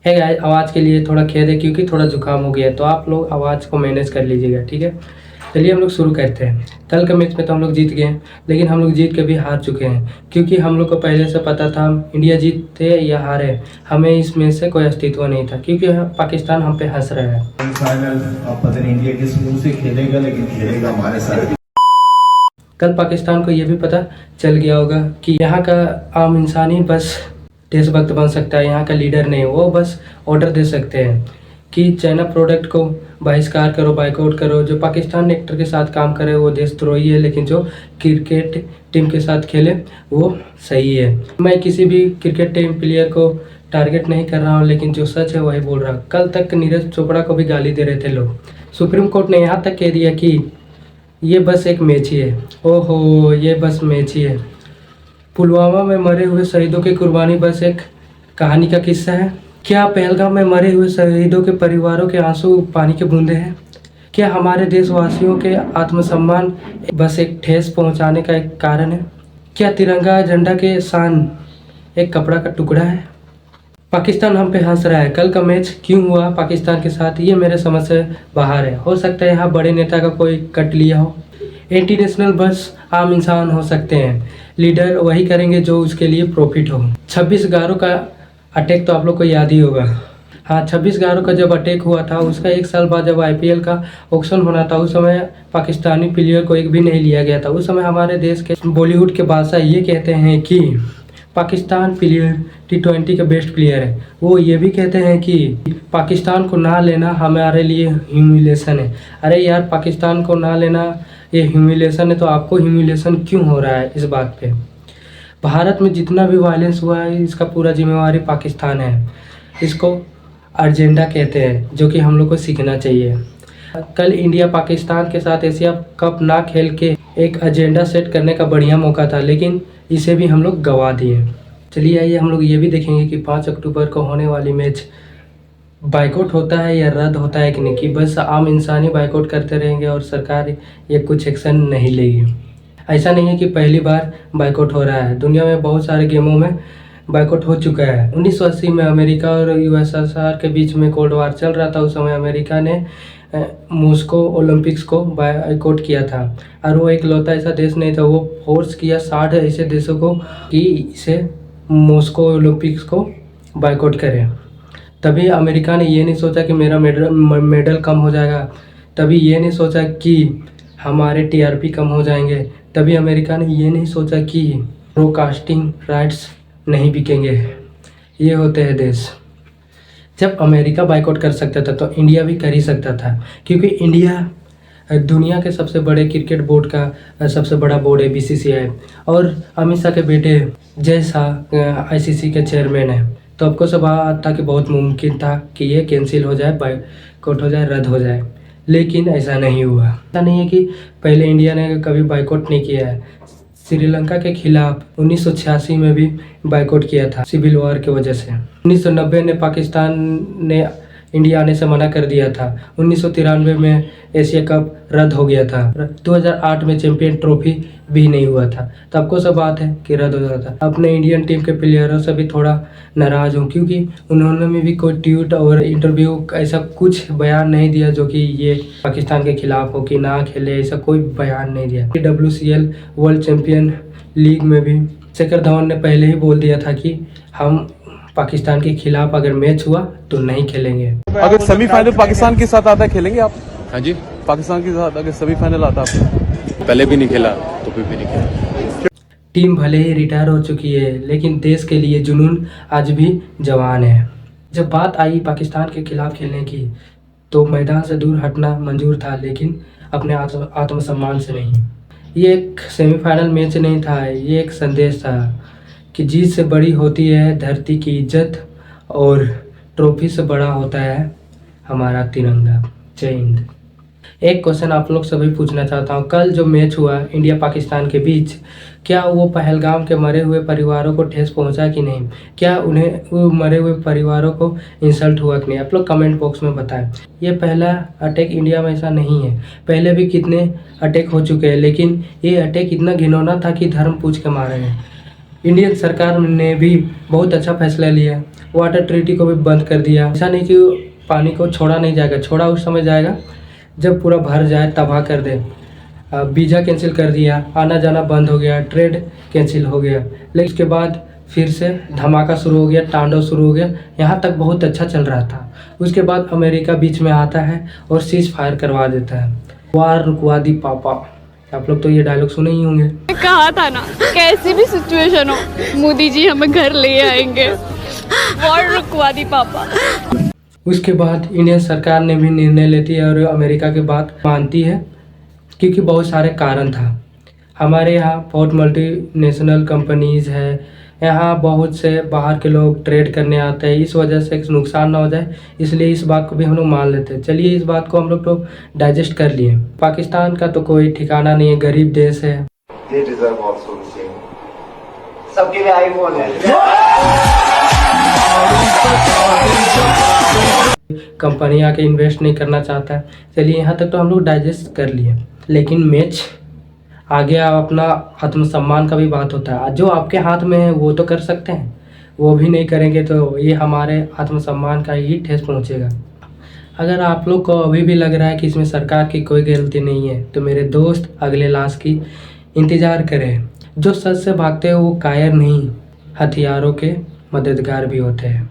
है गाइस, आवाज़ के लिए थोड़ा खेद है क्योंकि थोड़ा जुकाम हो गया है, तो आप लोग आवाज़ को मैनेज कर लीजिएगा, ठीक है। चलिए हम लोग शुरू करते हैं। कल का मैच में तो हम लोग जीत गए, लेकिन हम लोग जीत के भी हार चुके हैं, क्योंकि हम लोग को पहले से पता था इंडिया जीते या हारे, हमें इस मैच से कोई अस्तित्व नहीं था, क्योंकि पाकिस्तान हम पे हंस रहा है। फाइनल अब पता नहीं इंडिया किस मुंह से खेलेगा, लेकिन खेलेगा हमारे साथ। कल पाकिस्तान को ये भी पता चल गया होगा कि यहाँ का आम इंसान ही बस देशभक्त बन सकता है, यहाँ का लीडर नहीं। वो बस ऑर्डर दे सकते हैं कि चाइना प्रोडक्ट को बहिष्कार करो, बाइकआउट करो। जो पाकिस्तान एक्टर के साथ काम करे वो देशद्रोही है, लेकिन जो क्रिकेट टीम के साथ खेले वो सही है। मैं किसी भी क्रिकेट टीम प्लेयर को टारगेट नहीं कर रहा हूँ, लेकिन जो सच है वही बोल रहा हूँ। कल तक नीरज चोपड़ा को भी गाली दे रहे थे लोग। सुप्रीम कोर्ट ने यहाँ तक कह दिया कि ये बस एक मैच ही है। ओहो, ये बस मैच ही है। पुलवामा में मरे हुए शहीदों की कुर्बानी बस एक कहानी का किस्सा है। क्या पहलगाम में मरे हुए शहीदों के परिवारों के आंसू पानी के बूंदे हैं? क्या हमारे देशवासियों के आत्मसम्मान बस एक ठेस पहुंचाने का एक कारण है? क्या तिरंगा झंडा के शान एक कपड़ा का टुकड़ा है? पाकिस्तान हम पे हंस रहा है। कल का मैच क्यों हुआ पाकिस्तान के साथ, ये मेरे समझ से बाहर है। हो सकता है यहाँ बड़े नेता का कोई कट लिया हो। एंटी नेशनल बस आम इंसान हो सकते हैं, लीडर वही करेंगे जो उसके लिए प्रॉफिट हो। 26 गारों का अटैक तो आप लोग को याद ही होगा। हाँ, 26 गारों का जब अटैक हुआ था, उसका एक साल बाद जब IPL का ऑक्शन होना था, उस समय पाकिस्तानी प्लेयर को एक भी नहीं लिया गया था। उस समय हमारे देश के बॉलीवुड के बादशाह ये कहते हैं कि पाकिस्तान प्लेयर T20 का बेस्ट प्लेयर है। वो ये भी कहते हैं कि पाकिस्तान को ना लेना हमारे लिए ह्यूमिलेशन है। अरे यार, पाकिस्तान को ना लेना ये ह्यूमिलेशन है, तो आपको ह्यूमिलेशन क्यों हो रहा है इस बात पे? भारत में जितना भी वायलेंस हुआ है, इसका पूरा जिम्मेवारी पाकिस्तान है। इसको एजेंडा कहते हैं, जो कि हम लोग को सीखना चाहिए। कल इंडिया पाकिस्तान के साथ एशिया कप ना खेल के एक एजेंडा सेट करने का बढ़िया मौका था, लेकिन इसे भी हम लोग गंवा दिए। चलिए आइए हम लोग ये भी देखेंगे कि 5 अक्टूबर को होने वाली मैच बाइकआउट होता है या रद्द होता है कि नहीं, कि बस आम इंसान ही बाइकआउट करते रहेंगे और सरकार ये कुछ एक्शन नहीं लेगी। ऐसा नहीं है कि पहली बार बाइकआउट हो रहा है, दुनिया में बहुत सारे गेमों में बाइकआउट हो चुका है। 1980 में अमेरिका और USSR के बीच में कोल्ड वार चल रहा था। उस समय अमेरिका ने मॉस्को ओलंपिक्स को बाइकआउट किया था, और वो एक लौता ऐसा देश नहीं था, वो फोर्स किया 60 ऐसे देशों को कि इसे मॉस्को ओलंपिक्स को बाइकआउट करें। तभी अमेरिका ने ये नहीं सोचा कि मेरा मेडल कम हो जाएगा, तभी ये नहीं सोचा कि हमारे TRP कम हो जाएंगे, तभी अमेरिका ने ये नहीं सोचा कि ब्रॉडकास्टिंग राइट्स नहीं बिकेंगे। ये होते हैं देश। जब अमेरिका बाइकआउट कर सकता था तो इंडिया भी कर ही सकता था, क्योंकि इंडिया दुनिया के सबसे बड़े क्रिकेट बोर्ड का सबसे बड़ा बोर्ड है BCCI, और अमित शाह के बेटे जय शाह ICC के चेयरमैन है। तो आपको सब बात था कि बहुत मुमकिन था कि ये कैंसिल हो जाए, बाइकआउट हो जाए, रद्द हो जाए, लेकिन ऐसा नहीं हुआ। ऐसा नहीं है कि पहले इंडिया ने कभी बाइकआउट नहीं किया है। श्रीलंका के खिलाफ 1986 में भी बाइकआउट किया था सिविल वॉर की वजह से। 1990 में पाकिस्तान ने इंडिया आने से मना कर दिया था। 1993 में एशिया कप रद्द हो गया था। 2008 में चैंपियन ट्रॉफी भी नहीं हुआ था। तो आपको सब बात है कि रद्द हो गया था। अपने इंडियन टीम के प्लेयरों से भी थोड़ा नाराज़ हूँ, क्योंकि उन्होंने भी कोई ट्वीट और इंटरव्यू ऐसा कुछ बयान नहीं दिया जो कि ये पाकिस्तान के खिलाफ हो कि ना खेले, ऐसा कोई बयान नहीं दिया। WCL वर्ल्ड चैंपियन लीग में भी शिखर धवन ने पहले ही बोल दिया था कि हम पाकिस्तान के खिलाफ अगर मैच हुआ तो नहीं खेलेंगे। अगर सेमीफाइनल पाकिस्तान के साथ आता है खेलेंगे आप? हाँ जी, पाकिस्तान के साथ अगर सेमीफाइनल आता है? पहले भी नहीं खेला तो फिर भी नहीं खेला। टीम भले ही रिटायर हो चुकी है, लेकिन देश के लिए जुनून आज भी जवान है। जब बात आई पाकिस्तान के खिलाफ खेलने की, तो मैदान से दूर हटना मंजूर था, लेकिन अपने आत्मसम्मान से नहीं। ये एक सेमीफाइनल मैच नहीं था, ये एक संदेश था कि जीत से बड़ी होती है धरती की इज्जत, और ट्रॉफी से बड़ा होता है हमारा तिरंगा। जय हिंद। एक क्वेश्चन आप लोग सभी पूछना चाहता हूँ, कल जो मैच हुआ इंडिया पाकिस्तान के बीच, क्या वो पहलगाम के मरे हुए परिवारों को ठेस पहुँचा कि नहीं? क्या उन्हें वो मरे हुए परिवारों को इंसल्ट हुआ कि नहीं? आप लोग कमेंट बॉक्स में बताएं। ये पहला अटैक इंडिया में ऐसा नहीं है, पहले भी कितने अटैक हो चुके हैं, लेकिन ये अटैक इतना घिनौना था कि धर्म पूछ के मारे हैं। इंडियन सरकार ने भी बहुत अच्छा फैसला लिया। वाटर ट्रीटी को भी बंद कर दिया। ऐसा नहीं कि पानी को छोड़ा नहीं जाएगा, छोड़ा उस समय जाएगा जब पूरा भर जाए, तबाह कर दे। वीज़ा कैंसिल कर दिया, आना जाना बंद हो गया, ट्रेड कैंसिल हो गया। लेकिन उसके बाद फिर से धमाका शुरू हो गया, तांडव शुरू हो गया। यहाँ तक बहुत अच्छा चल रहा था। उसके बाद अमेरिका बीच में आता है और सीज फायर करवा देता है। वार रुकवा दी पापा। आप लोग तो ये डायलॉग सुने ही होंगे। कहा था ना, कैसी भी सिचुएशन हो मोदी जी हमें घर ले आएंगे। वॉर रुकवा दी पापा। उसके बाद इंडियन सरकार ने भी निर्णय लेती है और अमेरिका की बात मानती है, क्योंकि बहुत सारे कारण था। हमारे यहाँ बहुत मल्टीनेशनल कंपनीज़ है, यहाँ बहुत से बाहर के लोग ट्रेड करने आते हैं, इस वजह से नुकसान ना हो जाए, इसलिए इस बात को भी हम लोग मान लेते हैं। चलिए इस बात को हम लोग तो डाइजेस्ट कर लिए। पाकिस्तान का तो कोई ठिकाना नहीं है, गरीब देश है। They deserve also the same. सबके लिए आईफोन है। कंपनी आके इन्वेस्ट नहीं करना चाहता है। चलिए यहाँ तक तो हम लोग डाइजेस्ट कर लिए, लेकिन मैच आगे अपना आत्मसम्मान का भी बात होता है। जो आपके हाथ में है वो तो कर सकते हैं, वो भी नहीं करेंगे तो ये हमारे आत्मसम्मान का ही ठेस पहुँचेगा। अगर आप लोग को अभी भी लग रहा है कि इसमें सरकार की कोई गलती नहीं है, तो मेरे दोस्त अगले लाश की इंतज़ार करें। जो सच से भागते हैं वो कायर नहीं, हथियारों के मददगार भी होते हैं।